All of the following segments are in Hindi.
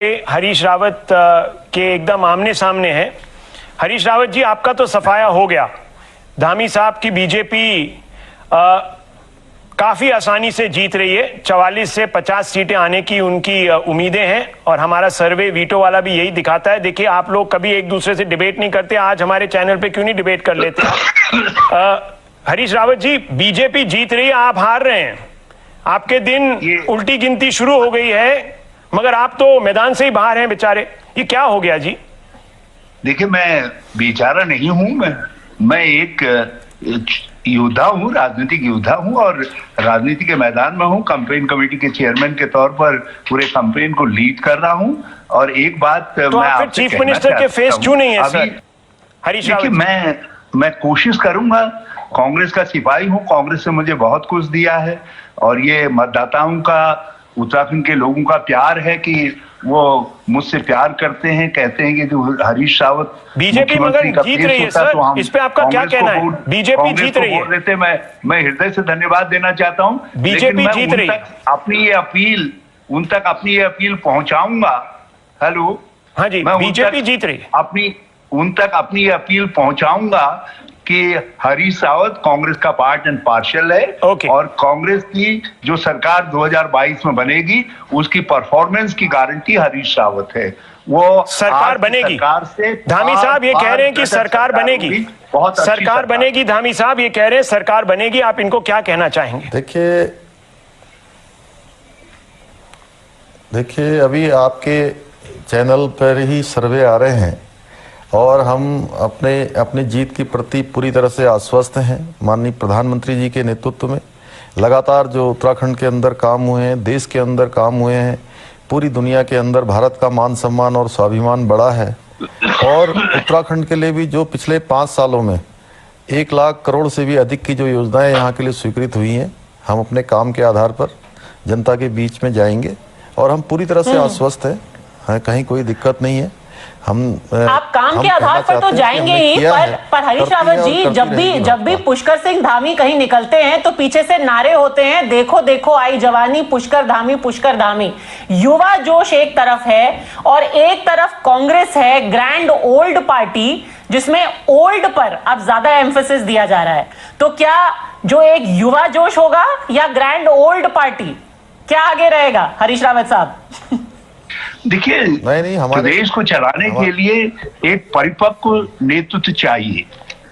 हरीश रावत के एकदम आमने सामने है। हरीश रावत जी, आपका तो सफाया हो गया। धामी साहब की बीजेपी काफी आसानी से जीत रही है। 44 से 50 सीटें आने की उनकी उम्मीदें हैं और हमारा सर्वे वीटो वाला भी यही दिखाता है। देखिए, आप लोग कभी एक दूसरे से डिबेट नहीं करते, आज हमारे चैनल पे क्यों नहीं डिबेट कर लेते? हरीश रावत जी, बीजेपी जीत रही है, आप हार रहे हैं। आपके दिन उल्टी गिनती शुरू हो गई है, मगर आप तो मैदान से ही बाहर हैं बेचारे। ये क्या हो गया जी? देखिए, मैं बेचारा नहीं हूं। मैं एक योद्धा हूं, राजनीतिक योद्धा हूं और राजनीति के मैदान में हूं। कैंपेन कमेटी के चेयरमैन के तौर पर पूरे कैंपेन को लीड कर रहा हूं। और एक बात तो मैं आप फिर चीफ मिनिस्टर के फेस क्यों नहीं है सर? हरीश रावत, मैं कोशिश करूंगा। कांग्रेस का सिपाही हूं, कांग्रेस ने मुझे बहुत कुछ दिया है और ये मतदाताओं का, उत्तराखंड के लोगों का प्यार है कि वो मुझसे प्यार करते हैं, कहते हैं कि जो हरीश रावत बीजेपी मगर जीत रही है सर, तो इस पे आपका क्या कहना है? बीजेपी जीत रही है। देते मैं हृदय से धन्यवाद देना चाहता हूं। बीजेपी जीत रही है। अपनी ये अपील पहुंचाऊंगा। हेलो, हाँ जी, बीजेपी जीत रही है। उन तक अपनी ये अपील पहुंचाऊंगा कि हरीश रावत कांग्रेस का पार्ट एंड पार्शल है। और कांग्रेस की जो सरकार 2022 में बनेगी उसकी परफॉर्मेंस की गारंटी हरीश रावत है। वो सरकार बनेगी। सरकार से धामी साहब ये कह रहे हैं कि सरकार बनेगी, सरकार बनेगी। धामी साहब ये कह रहे हैं सरकार बनेगी, आप इनको क्या कहना चाहेंगे? देखिए अभी आपके चैनल पर ही सर्वे आ रहे हैं और हम अपने जीत के प्रति पूरी तरह से आश्वस्त हैं। माननीय प्रधानमंत्री जी के नेतृत्व में लगातार जो उत्तराखंड के अंदर काम हुए हैं, देश के अंदर काम हुए हैं, पूरी दुनिया के अंदर भारत का मान सम्मान और स्वाभिमान बढ़ा है। और उत्तराखंड के लिए भी जो पिछले 5 सालों में 1 लाख करोड़ से भी अधिक की जो योजनाएं यहाँ के लिए स्वीकृत हुई हैं, हम अपने काम के आधार पर जनता के बीच में जाएंगे और हम पूरी तरह से आश्वस्त हैं, कहीं कोई दिक्कत नहीं है। आप काम के आधार पर तो जाएंगे ही, पर हरीश रावत जी, जब भी पुष्कर सिंह धामी कहीं निकलते हैं तो पीछे से नारे होते हैं, देखो देखो आई जवानी, पुष्कर धामी पुष्कर धामी। युवा जोश एक तरफ है और एक तरफ कांग्रेस है, ग्रैंड ओल्ड पार्टी, जिसमें ओल्ड पर अब ज्यादा एम्फेसिस दिया जा रहा है। तो क्या जो एक युवा जोश होगा या ग्रैंड ओल्ड पार्टी, क्या आगे रहेगा हरीश रावत साहब? देखिए, प्रदेश को चलाने के लिए एक परिपक्व नेतृत्व चाहिए,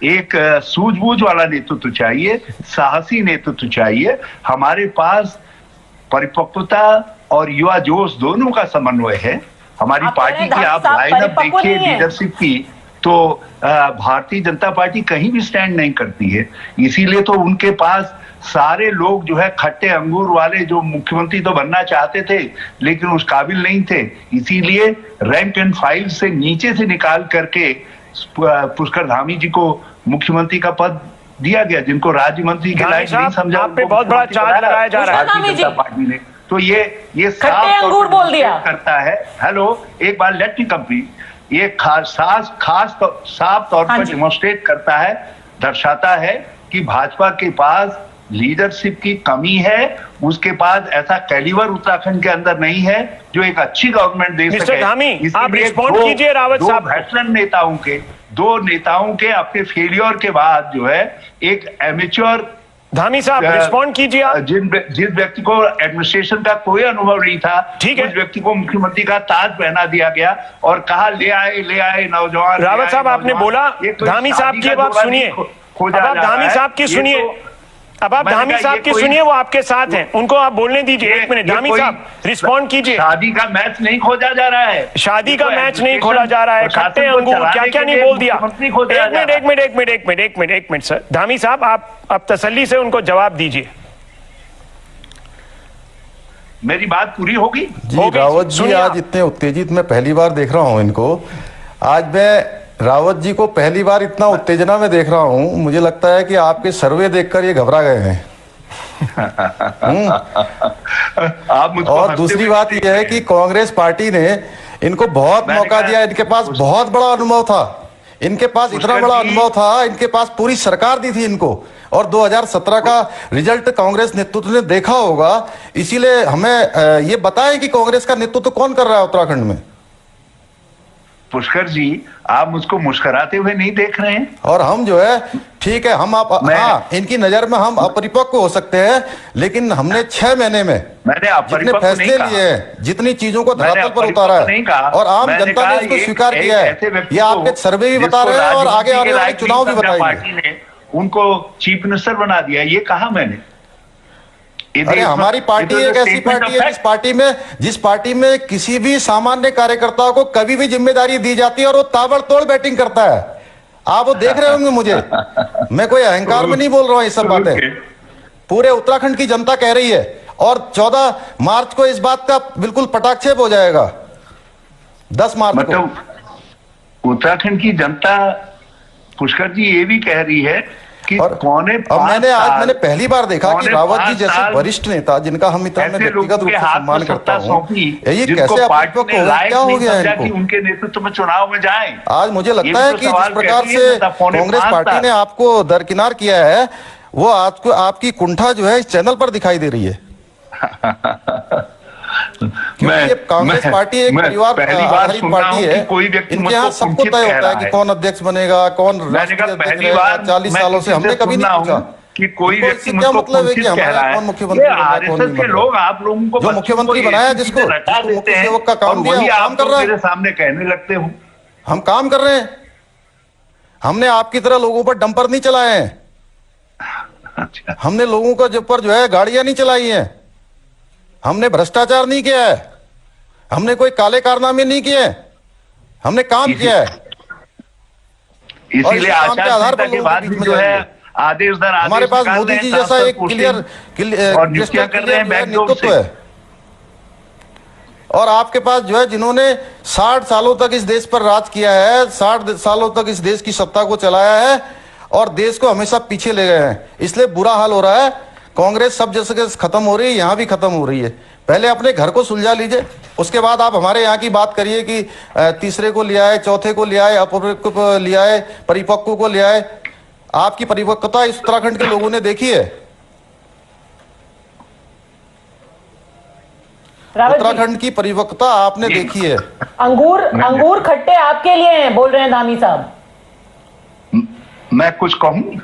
एक सूझबूझ वाला नेतृत्व चाहिए, साहसी नेतृत्व चाहिए। हमारे पास परिपक्वता और युवा जोश दोनों का समन्वय है। हमारी पार्टी की आप लाइनअप देखिए लीडरशिप की, तो भारतीय जनता पार्टी कहीं भी स्टैंड नहीं करती है। इसीलिए तो उनके पास सारे लोग जो है खट्टे अंगूर वाले, जो मुख्यमंत्री तो बनना चाहते थे लेकिन उस काबिल नहीं थे, इसीलिए रैंक एंड फाइल से नीचे से निकाल करके पुष्कर धामी जी को मुख्यमंत्री का पद दिया गया, जिनको राज्य मंत्री के लायक नहीं समझा। आप पे बहुत बड़ा चार्ज लगाया जा रहा है भारतीय जनता पार्टी ने। तो ये खट्टे अंगूर बोल दिया करता है। हेलो, एक बार लेट मी कंप्लीट। ये साफ तौर पर डेमोन्स्ट्रेट करता है, दर्शाता है कि भाजपा के पास लीडरशिप की कमी है। उसके पास ऐसा कैलिबर उत्तराखंड के अंदर नहीं है जो एक अच्छी गवर्नमेंट दे सके। मिस्टर धामी, आप रिस्पॉन्ड कीजिए रावत साहब। वेटरन दो नेताओं के अपने फेलियर के बाद जो है एक एमेच्योर धामी साहब रिस्पॉन्ड कीजिए आप। जिस व्यक्ति को एडमिनिस्ट्रेशन का कोई अनुभव नहीं था, उस व्यक्ति को मुख्यमंत्री का ताज पहना दिया गया और कहा ले आए नौजवान। रावत साहब, आपने बोला, धामी साहब की बात सुनिए। अब आप धामी साहब की सुनिए, अब आप धामी साहब की सुनिए, वो आपके साथ हैं, उनको आप बोलने दीजिए। 1 मिनट धामी साहब रिस्पॉन्ड कीजिए। शादी का मैच नहीं खोजा जा रहा है, शादी का मैच नहीं खोला जा रहा है। खट्टे अंगूर क्या क्या नहीं बोल दिया। एक मिनट सर। धामी साहब, आप तसल्ली से उनको जवाब दीजिए। मेरी बात पूरी होगी जी? रावत जी आज इतने उत्तेजित मैं पहली बार देख रहा हूं इनको। आज मैं रावत जी को पहली बार इतना उत्तेजना में देख रहा हूं। मुझे लगता है कि आपके सर्वे देखकर ये घबरा गए हैं। और दूसरी बात यह है कि कांग्रेस पार्टी ने इनको बहुत मौका दिया। इनके पास बहुत बड़ा अनुभव था, इनके पास इतना बड़ा अनुभव था, इनके पास पूरी सरकार दी थी इनको। और 2017 का रिजल्ट कांग्रेस नेतृत्व ने देखा होगा। इसीलिए हमें ये बताएं कि कांग्रेस का नेतृत्व कौन कर रहा है उत्तराखंड में। पुष्कर जी, आप मुझको मुस्कुराते हुए नहीं देख रहे हैं। और हम जो है ठीक है, हम आप हाँ, इनकी नजर में हम अपरिपक्व हो सकते हैं, लेकिन हमने 6 महीने में जितने फैसले लिए हैं, जितनी चीजों को धरातल पर उतारा है और आम जनता ने इसको स्वीकार किया है, ये आपके सर्वे भी बता रहे हैं और आगे आने वाले चुनाव भी बताएंगे। पार्टी ने उनको चीफ मिनिस्टर बना दिया, ये कहा मैंने। अरे हमारी पार्टी एक ऐसी पार्टी है जिस पार्टी में किसी भी सामान्य कार्यकर्ता को कभी भी जिम्मेदारी दी जाती है और वो ताबड़तोड़ बैटिंग करता है। आप वो देख रहे होंगे मुझे, मैं कोई अहंकार में नहीं बोल रहा हूं ये सब बातें, पूरे उत्तराखंड की जनता कह रही है। और 14 मार्च को इस बात का बिल्कुल पटाक्षेप हो जाएगा, 10 मार्च को। उत्तराखंड की जनता पुष्कर जी ये भी कह रही है कि और मैंने पहली बार देखा कि रावत जी जैसे वरिष्ठ नेता, जिनका हम इतना मैं व्यक्तिगत रूप से सम्मान करता हूँ, ये कैसे अपरिपक्व हो गए, क्या हो गया इनको? उनके नेतृत्व में चुनाव में जाएं। आज मुझे लगता है कि जिस प्रकार से कांग्रेस पार्टी ने आपको दरकिनार किया है, वो आपको आपकी कुंठा जो है इस चैनल पर दिखाई दे रही है। क्योंकि कांग्रेस पार्टी एक परिवार आधारित पार्टी है, इनके यहाँ सबको तय होता है कि कौन अध्यक्ष बनेगा, कौन राष्ट्रीय अध्यक्ष रहेगा। 40 सालों से हमने कभी नहीं पूछा कि कोई व्यक्ति क्या मतलब है कि हमारा कौन मुख्यमंत्री बना, कौन नहीं बना। लोग आप लोगों को जो मुख्यमंत्री बनाया, जिसको मुख्य सेवक का काम दिया, काम कर रहा है। मेरे सामने कहने लगते हो हम काम कर रहे हैं, हमने आपकी तरह लोगों पर डंपर नहीं चलाए हैं, हमने लोगों के ऊपर जो है गाड़ियां नहीं चलाई हैं, हमने भ्रष्टाचार नहीं किया है, हमने कोई काले कारनामे नहीं किए, हमने काम किया है। इसीलिए आधार पर के बाद जो है आदेश दर आदेश हमारे पास मोदी जी जैसा एक क्लियर नेतृत्व है। और आपके पास जो है जिन्होंने 60 सालों तक इस देश पर राज किया है, 60 सालों तक इस देश की सत्ता को चलाया है और देश को हमेशा पीछे ले गए हैं। इसलिए बुरा हाल हो रहा है। कांग्रेस सब जैसे खत्म हो रही है, यहां भी खत्म हो रही है। पहले अपने घर को सुलझा लीजिए, उसके बाद आप हमारे यहाँ की बात करिए कि तीसरे को ले आए, चौथे को ले आए, अपरिपक्व ले आए, परिपक्व को ले आए। आपकी परिपक्वता इस उत्तराखंड के लोगों ने देखी है। उत्तराखंड की परिपक्वता आपने देखी है। अंगूर खट्टे आपके लिए हैं, बोल रहे हैं धामी साहब। मैं कुछ कहूं?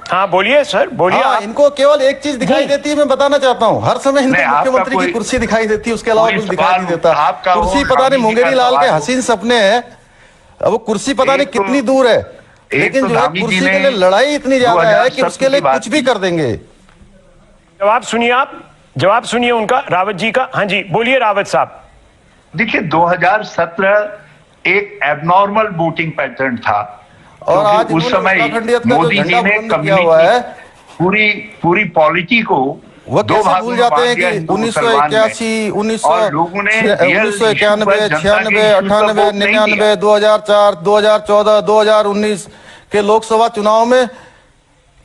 हाँ बोलिए सर, बोलिए। हाँ, इनको केवल एक चीज दिखाई देती है, मैं बताना चाहता हूँ, हर समय इनको मुख्यमंत्री की कुर्सी दिखाई देती है, उसके अलावा कुछ दिखाई नहीं देता। कुर्सी पता नहीं मुंगेरी लाल के हसीन सपने हैं, अब वो कुर्सी पता नहीं कितनी दूर है, लेकिन जो है कुर्सी के लिए लड़ाई इतनी ज्यादा है कि उसके लिए कुछ भी कर देंगे। जवाब सुनिए, आप जवाब सुनिए उनका, रावत जी का। हाँ जी बोलिए रावत साहब। देखिए 2017 एक एबनॉर्मल वोटिंग पैटर्न था और आज उस समय मोदी जी ने पूरी पॉलिटी को वो कैसे भूल जाते हैं कि 1981, 1991, 96, 98, 99, 2004, 2014, 2019 के लोकसभा चुनाव में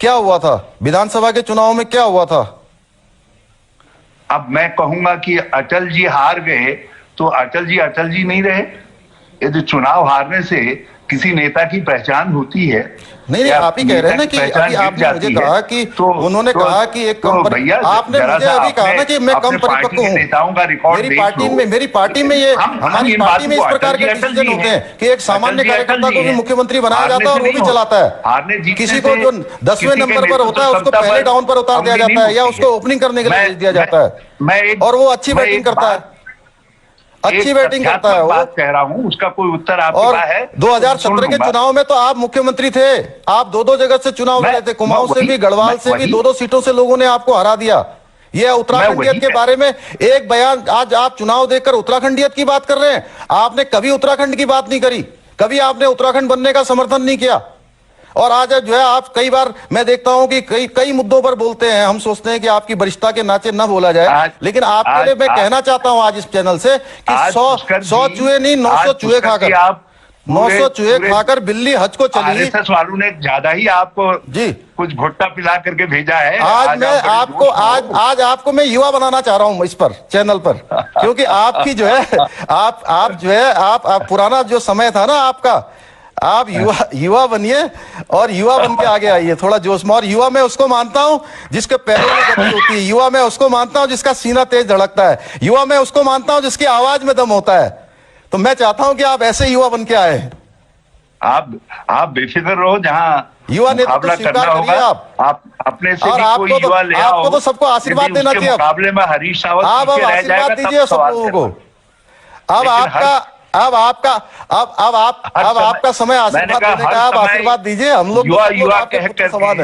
क्या हुआ था, विधानसभा के चुनाव में क्या हुआ था। अब मैं कहूंगा कि अटल जी हार गए तो अटल जी नहीं रहे। यदि चुनाव हारने से किसी नेता की पहचान होती है? नहीं, आप ही कह रहे हैं ना कि अभी आपने मुझे कहा कि उन्होंने कहा कि एक कम, आपने मुझे अभी कहा ना कि मैं कम परिपक्व हूँ। मेरी पार्टी में ये हमारी पार्टी में इस प्रकार के डिसीजन होते हैं कि एक सामान्य कार्यकर्ता को भी मुख्यमंत्री बनाया जाता है और वो भी चलाता है। किसी को जो 10वें नंबर पर होता है उसको पहले डाउन पर उतार दिया जाता है या उसको ओपनिंग करने के लिए भेज दिया जाता है और वो अच्छी बैटिंग करता है, अच्छी बैटिंग करता है। बात कह रहा हूं, उसका कोई उत्तर आपके पास है? 2017 के चुनाव में तो आप मुख्यमंत्री थे, आप दो जगह से चुनाव लड़े थे, कुमाऊं से भी, गढ़वाल से भी, 2 सीटों से लोगों ने आपको हरा दिया। ये उत्तराखंडियत के बारे में एक बयान, आज आप चुनाव देकर उत्तराखंडियत की बात कर रहे हैं। आपने कभी उत्तराखंड की बात नहीं करी, कभी आपने उत्तराखंड बनने का समर्थन नहीं किया। और आज जो है आप कई बार मैं देखता हूं कि कई मुद्दों पर बोलते हैं, हम सोचते हैं कि आपकी वरिष्ठता के नाचे न बोला जाए, लेकिन आपके लिए मैं कहना चाहता हूं आज इस चैनल से कि 100 चूहे नहीं 900 चूहे खाकर, 900 चूहे खाकर बिल्ली हज को चली। आरएसएस वालों ने ज्यादा ही आपको जी कुछ भुट्टा पिला करके भेजा है। आज आपको मैं युवा बनाना चाह रहा हूं इस पर चैनल पर, क्योंकि आपकी जो है आप जो है आप पुराना जो समय था ना आपका, आप युवा बनिए और युवा बन के आगे आइए थोड़ा जोश में। और युवा मैं उसको मानता हूं जिसके पैरों में गति होती है, युवा मैं उसको मानता हूं जिसका सीना तेज धड़कता है, युवा मैं उसको मानता हूं जिसकी आवाज में दम होता है। तो मैं चाहता हूं कि आप ऐसे युवा बन के आए। आप बेफिक्र रहो, जहां युवा नेतृत्व मुकाबला स्वीकार करना करिए होगा आप अपने से और भी आपको कोई तो- युवा ले आओ। आपको तो सबको आशीर्वाद यदि देना उसके चाहिए। मुकाबले में हरीश रावत आप अब पीछे रह आशीर्वाद जाएगा, दीजिए तब सब सवाल लोगों को। करना। अब लेकिन आपका समय आशीर्वाद देने का, आप आशीर्वाद दीजिए। हम लोग युवा कह सवाल है।